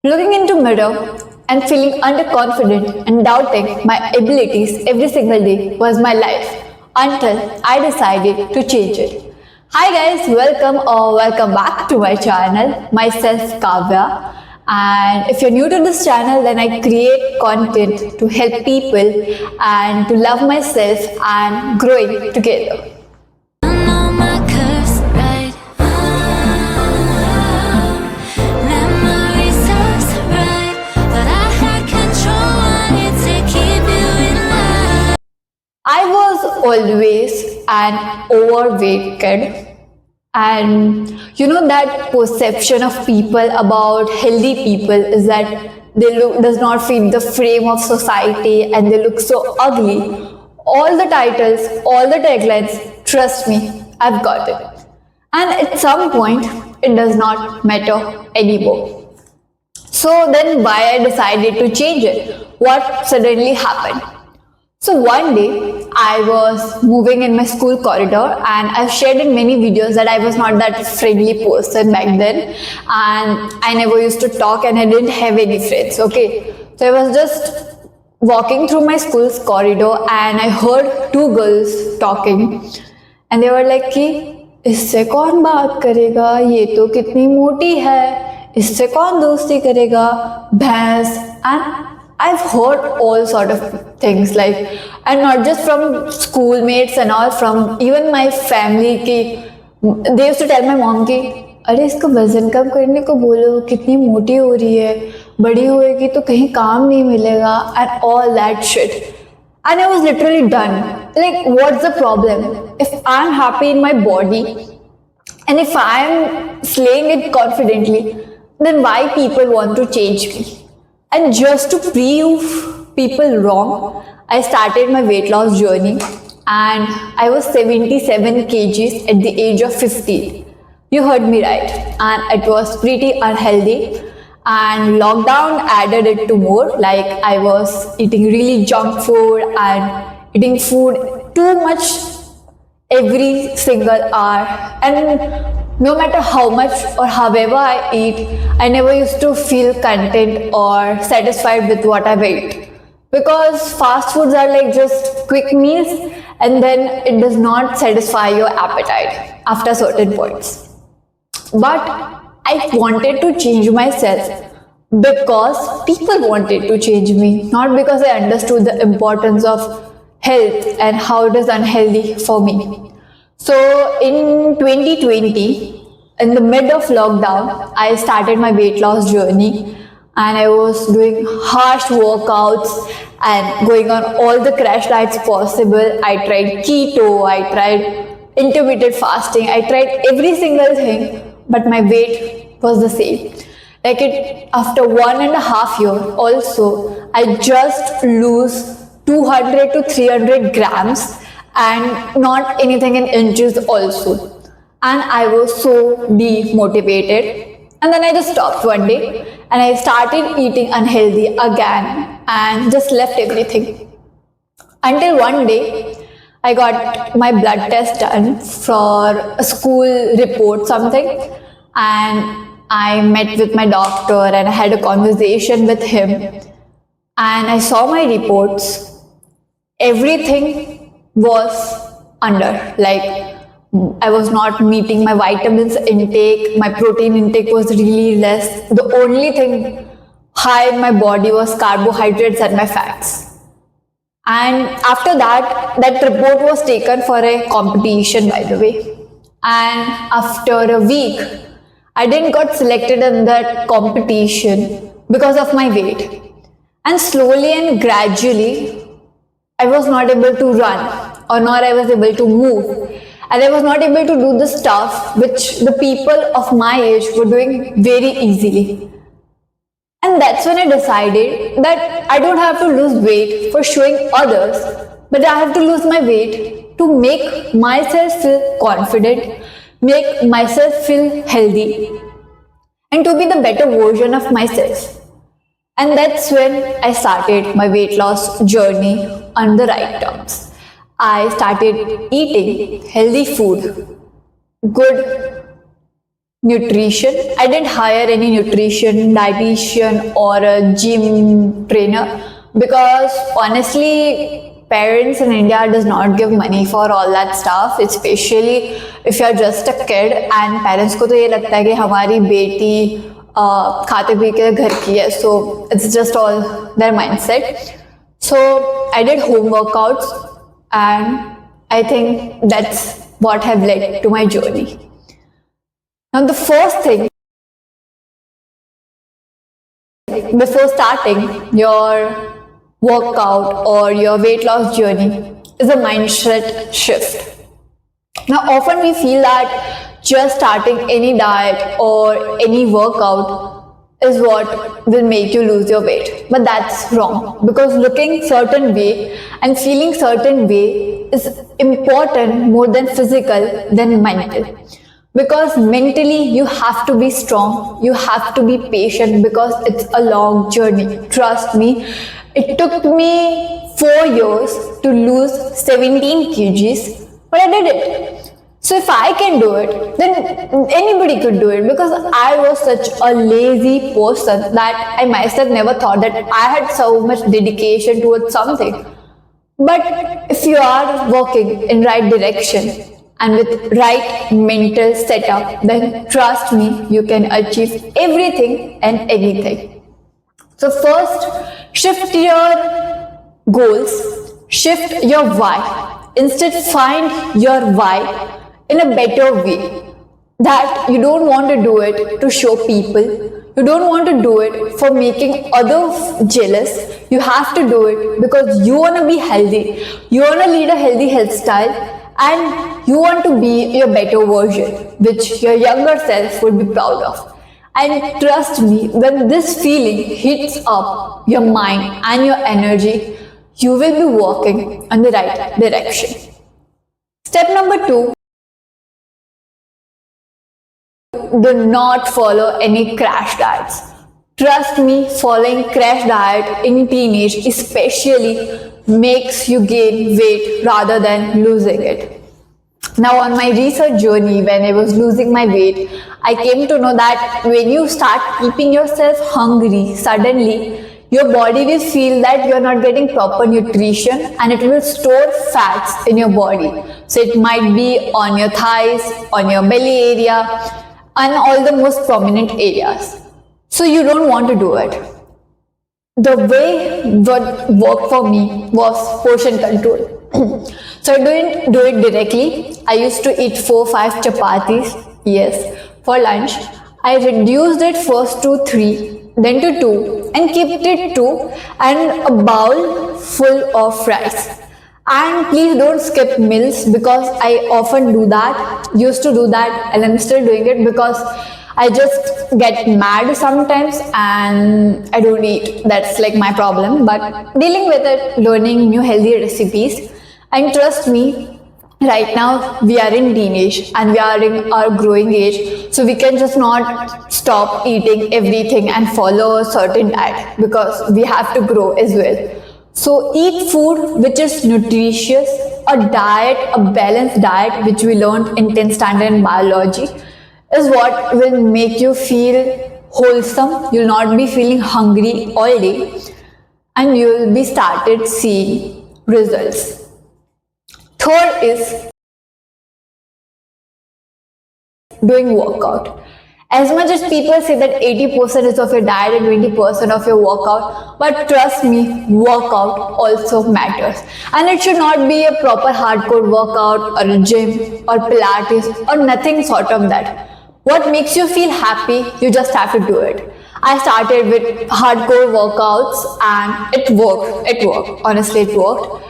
Looking into mirror and feeling underconfident and doubting my abilities every single day was my life until I decided to change it. Hi guys, welcome back to my channel. Myself Kavya, and if you're new to this channel, then I create content to help people and to love myself and growing together. I was always an overweight kid, and that perception of people about healthy people is that they look does not fit the frame of society and they look so ugly. All the titles, all the taglines, trust me, I've got it. And at some point, it does not matter anymore. So then why I decided to change it? What suddenly happened? So one day I was moving in my school corridor, and I've shared in many videos that I was not that friendly person back then, and I never used to talk and I didn't have any friends. Okay. So I was just walking through my school's corridor and I heard two girls talking, and they were like कि इससे कौन बात करेगा, ये तो कितनी मोटी है, इससे कौन दोस्ती करेगा, भैंस. And I've heard all sort of things like, and not just from schoolmates and all, from even my family ki they used to tell my mom कि अरे इसको वजन कम करने को बोलो, कितनी मोटी हो रही है, बड़ी होएगी तो कहीं काम नहीं मिलेगा, and all that shit. And I was literally done. Like, what's the problem? If I'm happy in my body and if I'm slaying it confidently, then why people want to change me? And just to prove people wrong, I started my weight loss journey, and I was 77 kgs at the age of 15. You heard me right. And it was pretty unhealthy, and lockdown added it to more. Like, I was eating really junk food and eating food too much every single hour, and no matter how much or however I eat, I never used to feel content or satisfied with what I ate, because fast foods are like just quick meals, and then it does not satisfy your appetite after certain points. But I wanted to change myself because people wanted to change me, not because I understood the importance of health and how it is unhealthy for me. So in 2020, in the mid of lockdown, I started my weight loss journey, and I was doing harsh workouts and going on all the crash diets possible. I tried keto, I tried intermittent fasting, I tried every single thing, but my weight was the same. Like, it after 1.5 years also, I just lose 200 to 300 grams and not anything in inches also. And I was so demotivated. And then I just stopped one day and I started eating unhealthy again and just left everything. Until one day, I got my blood test done for a school report, something, and I met with my doctor and I had a conversation with him, and I saw my reports. Everything was under, like, I was not meeting my vitamins intake, my protein intake was really less. The only thing high in my body was carbohydrates and my fats. And after that, that report was taken for a competition, by the way. And after a week, I didn't got selected in that competition because of my weight. And slowly and gradually, I was not able to run, or nor I was able to move. And I was not able to do the stuff which the people of my age were doing very easily. And that's when I decided that I don't have to lose weight for showing others, but I have to lose my weight to make myself feel confident, make myself feel healthy, and to be the better version of myself. And that's when I started my weight loss journey on the right terms. I started eating healthy food, good nutrition. I didn't hire any nutrition dietitian or a gym trainer because honestly, parents in India does not give money for all that stuff, especially if you are just a kid and parents को तो ये लगता है कि हमारी बेटी खाते P के घर की है, so it's just all their mindset. So I did home workouts and I think that's what have led to my journey. Now the first thing before starting your workout or your weight loss journey is a mindset shift. Now often we feel that just starting any diet or any workout is what will make you lose your weight, but that's wrong, because looking certain way and feeling certain way is important more than physical than mental, because mentally you have to be strong, you have to be patient, because it's a long journey. Trust me, it took me 4 years to lose 17 kgs, but I did it. So if I can do it, then anybody could do it, because I was such a lazy person that I myself never thought that I had so much dedication towards something. But if you are working in right direction and with right mental setup, then trust me, you can achieve everything and anything. So first, shift your goals, shift your why. Instead, find your why in a better way, that you don't want to do it to show people, you don't want to do it for making others jealous. You have to do it because you want to be healthy, you want to lead a healthy health style, and you want to be your better version, which your younger self would be proud of. And trust me, when this feeling hits up your mind and your energy, you will be walking in the right direction. Step number 2, do not follow any crash diets. Trust me, following crash diet in teenage especially makes you gain weight rather than losing it. Now on my research journey, when I was losing my weight, I came to know that when you start keeping yourself hungry, suddenly your body will feel that you are not getting proper nutrition and it will store fats in your body. So it might be on your thighs, on your belly area, and all the most prominent areas. So you don't want to do it. The way what worked for me was portion control. So I didn't do it directly. I used to eat 4-5 chapatis, yes, for lunch. I reduced it first to 3, then to 2, and kept it 2 and a bowl full of rice. And please don't skip meals, because I often do that, used to do that, and I'm still doing it because I just get mad sometimes and I don't eat. That's like my problem, but dealing with it, learning new healthy recipes. And trust me, right now we are in teenage and we are in our growing age, so we can just not stop eating everything and follow a certain diet, because we have to grow as well. So eat food which is nutritious, a diet, a balanced diet which we learned in 10th standard in biology is what will make you feel wholesome. You'll not be feeling hungry all day and you'll be started seeing results. Third is doing workout. As much as people say that 80% is of your diet and 20% of your workout, but trust me, workout also matters. And it should not be a proper hardcore workout or a gym or Pilates or nothing sort of that. What makes you feel happy, you just have to do it. I started with hardcore workouts and it worked. Honestly, it worked.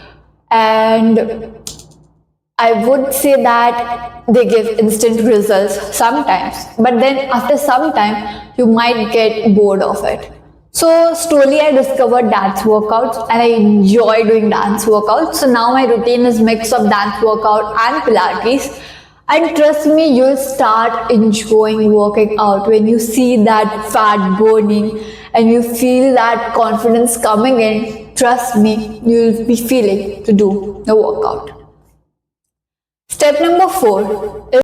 And I would say that they give instant results sometimes, but then after some time you might get bored of it. So slowly I discovered dance workouts and I enjoy doing dance workouts. So now my routine is mix of dance workout and Pilates. And trust me, you'll start enjoying working out when you see that fat burning and you feel that confidence coming in. Trust me, you'll be feeling to do the workout. Step number 4 is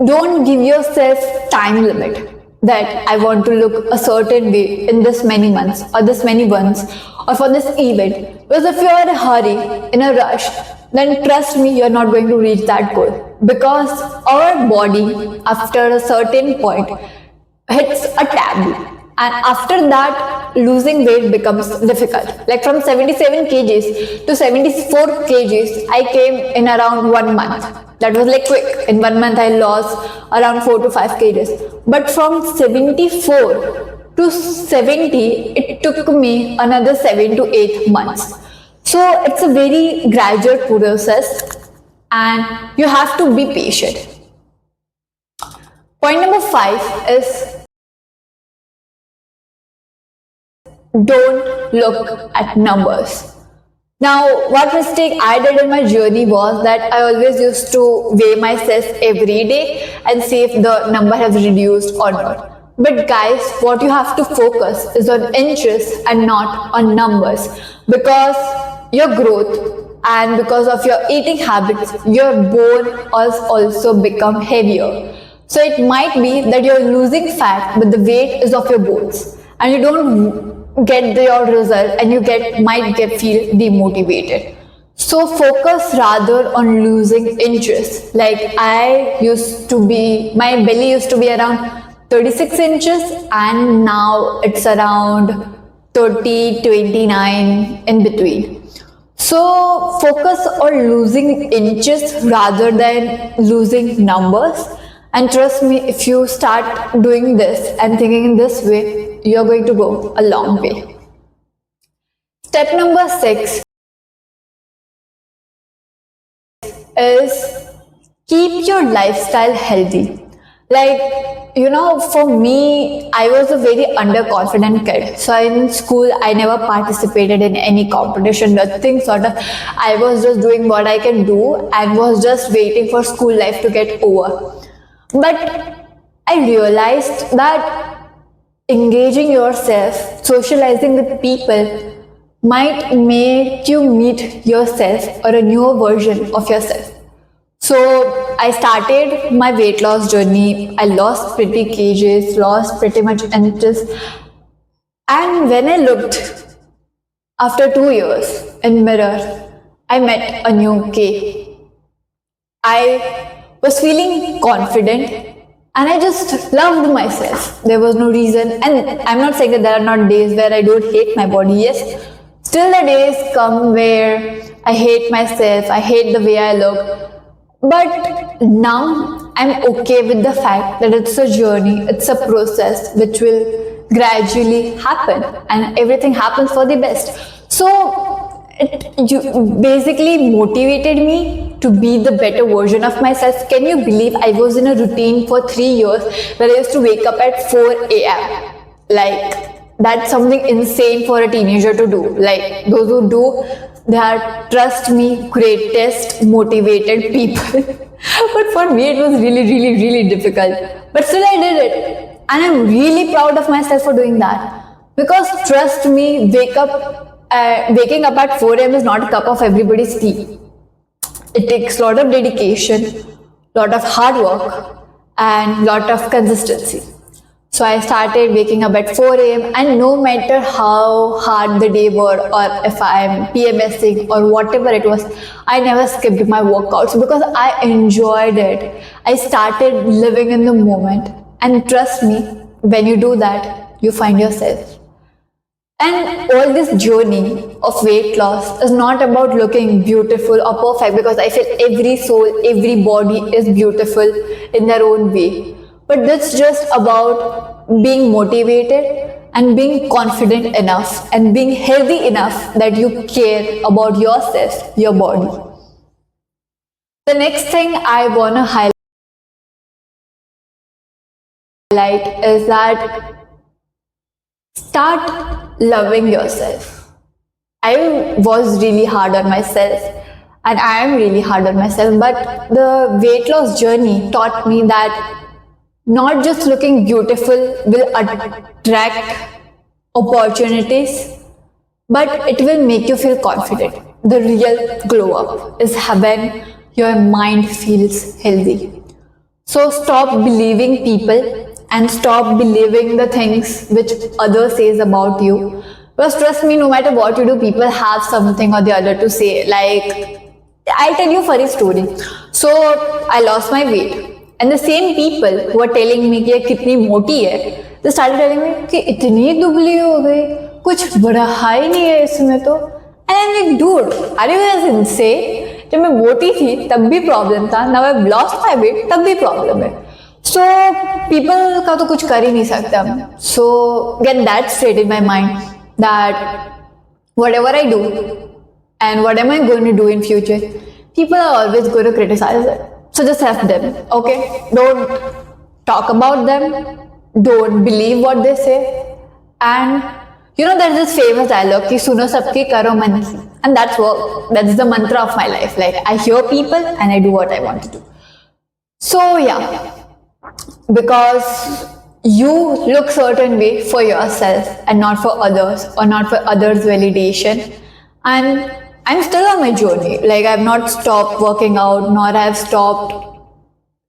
don't give yourself time limit that I want to look a certain way in this many months or this many months or for this event. Because if you're in a hurry, in a rush, then trust me, you're not going to reach that goal. Because our body, after a certain point, hits a taboo, and after that losing weight becomes difficult. Like from 77 kgs to 74 kgs I came in around 1 month. That was like quick. In 1 month I lost around 4 to 5 kgs, but from 74 to 70 it took me another 7 to 8 months. So it's a very gradual process and you have to be patient. Point number 5 is don't look at numbers. Now, what mistake I did in my journey was that I always used to weigh myself every day and see if the number has reduced or not. But guys, what you have to focus is on inches and not on numbers, because your growth and because of your eating habits, your bone has also become heavier. So it might be that you're losing fat, but the weight is of your bones, and you don't get your result, and you might feel demotivated. So focus rather on losing inches. Like my belly used to be around 36 inches, and now it's around 30, 29 in between. So focus on losing inches rather than losing numbers. And trust me, if you start doing this and thinking in this way, you're going to go a long way. Step number 6 is keep your lifestyle healthy. Like, for me, I was a very underconfident kid. So in school, I never participated in any competition, nothing sort of. I was just doing what I can do and was just waiting for school life to get over. But I realized that engaging yourself, socializing with people might make you meet yourself or a newer version of yourself. So I started my weight loss journey. I lost pretty kgs, lost pretty much inches. And when I looked after 2 years in mirror, I met a new K. I was feeling confident and I just loved myself. There was no reason, and I'm not saying that there are not days where I don't hate my body. Yes, still the days come where I hate myself, I hate the way I look. But now I'm okay with the fact that it's a journey, it's a process which will gradually happen, and everything happens for the best. So you basically motivated me to be the better version of myself. Can you believe I was in a routine for 3 years where I used to wake up at 4 a.m. Like, that's something insane for a teenager to do. Like, those who do, they are, trust me, greatest motivated people. But for me, it was really, really, really difficult. But still I did it. And I'm really proud of myself for doing that. Because trust me, waking up at 4 a.m. is not a cup of everybody's tea. It takes a lot of dedication, lot of hard work, and lot of consistency. So I started waking up at 4 a.m. and no matter how hard the day were, or if I'm PMSing or whatever it was, I never skipped my workouts because I enjoyed it. I started living in the moment. And trust me, when you do that, you find yourself. And all this journey of weight loss is not about looking beautiful or perfect, because I feel every soul, every body is beautiful in their own way. But it's just about being motivated and being confident enough and being healthy enough that you care about yourself, your body. The next thing I want to highlight is that start loving yourself. I was really hard on myself and I am really hard on myself, but the weight loss journey taught me that not just looking beautiful will attract opportunities, but it will make you feel confident. The real glow up is when your mind feels healthy. So stop believing people and stop believing the things which others says about you. Because trust me, no matter what you do, people have something or the other to say. Like, I'll tell you a funny story. So I lost my weight, and the same people who are telling me कि ये कितनी मोटी है, they started telling me कि इतनी दुबली हो गई, कुछ बढ़ा ही नहीं है इसमें तो. And I'm like, dude, are you guys insane? जब मैं मोटी थी तब भी प्रॉब्लम था, now I've lost my weight तब भी प्रॉब्लम है. So people का तो कुछ कर ही नहीं सकते हम. So get that straight in my mind that whatever I do and what am I going to do in future, people are always going to criticize it. So just have them, okay? Don't talk about them. Don't believe what they say. And you know, there's this famous dialogue कि सुनो सबकी करो मन की, and that's work. That's the mantra of my life. Like, I hear people and I do what I want to do. So yeah, because you look certain way for yourself and not for others, or not for others' validation. And I'm still on my journey. Like, I've not stopped working out, nor I've stopped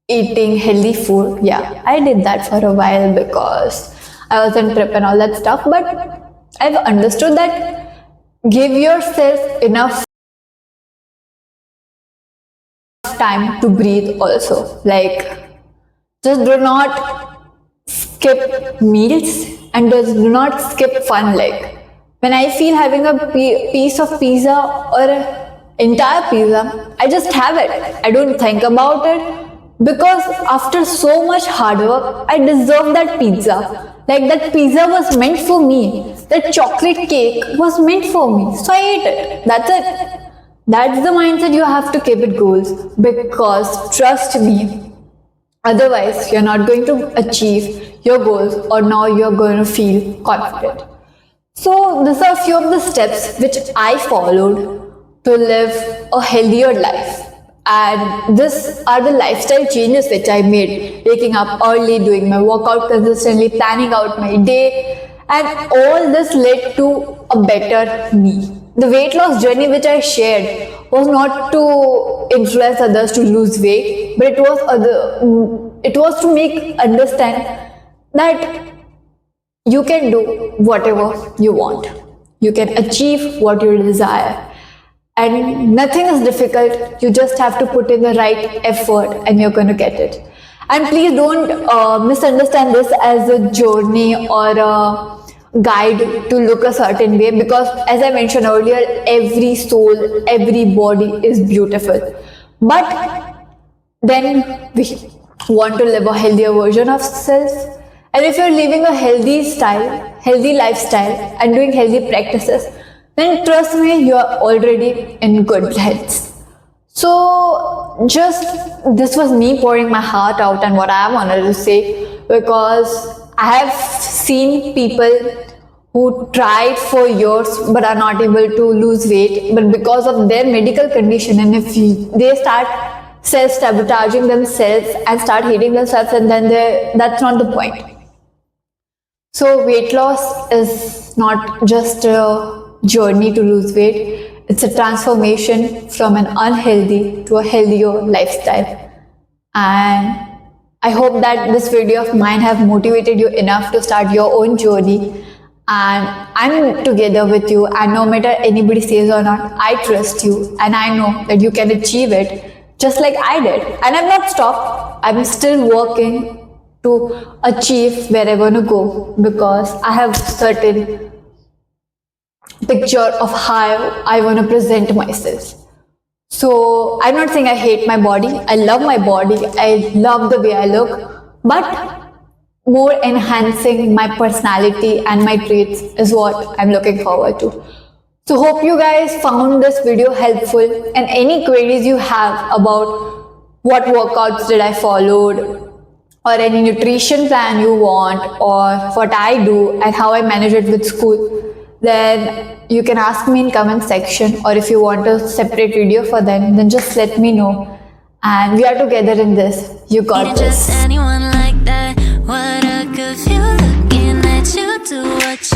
eating healthy food. Yeah, I did that for a while because I was on trip and all that stuff, but I've understood that give yourself enough time to breathe also. Like, just do not skip meals and just do not skip fun. Like, when I feel having a piece of pizza or an entire pizza, I just have it. I don't think about it because after so much hard work, I deserve that pizza. Like, that pizza was meant for me. That chocolate cake was meant for me. So I ate it. That's it. That's the mindset you have to keep it goals, because trust me, otherwise you're not going to achieve your goals, or now you're going to feel confident. So these are a few of the steps which I followed to live a healthier life. And these are the lifestyle changes which I made. Waking up early, doing my workout consistently, planning out my day, and all this led to a better me. The weight loss journey which I shared was not to influence others to lose weight, but it was to make understand that you can do whatever you want. You can achieve what you desire. And nothing is difficult. You just have to put in the right effort and you're going to get it. And please don't misunderstand this as a journey or a guide to look a certain way, because as I mentioned earlier, every soul, every body is beautiful. But then we want to live a healthier version of self. And if you're living a healthy lifestyle and doing healthy practices, then trust me, you are already in good health. So this was me pouring my heart out and what I wanted to say, because I have seen people who tried for years but are not able to lose weight, but because of their medical condition, and if they start self-sabotaging themselves and start hating themselves, and then that's not the point. So weight loss is not just a journey to lose weight, it's a transformation from an unhealthy to a healthier lifestyle. And I hope that this video of mine have motivated you enough to start your own journey. And I'm together with you, and no matter anybody says or not, I trust you and I know that you can achieve it just like I did. And I've not stopped. I'm still working to achieve where I want to go, because I have certain picture of how I want to present myself. So I'm not saying I hate my body. I love my body. I love the way I look, but more enhancing my personality and my traits is what I'm looking forward to. So hope you guys found this video helpful, and any queries you have about what workouts did I followed, or any nutrition plan you want, or what I do and how I manage it with school, then you can ask me in comment section, or if you want a separate video for them, then just let me know. And we are together in this. You got this. Just anyone like that. What a good view, looking at you do what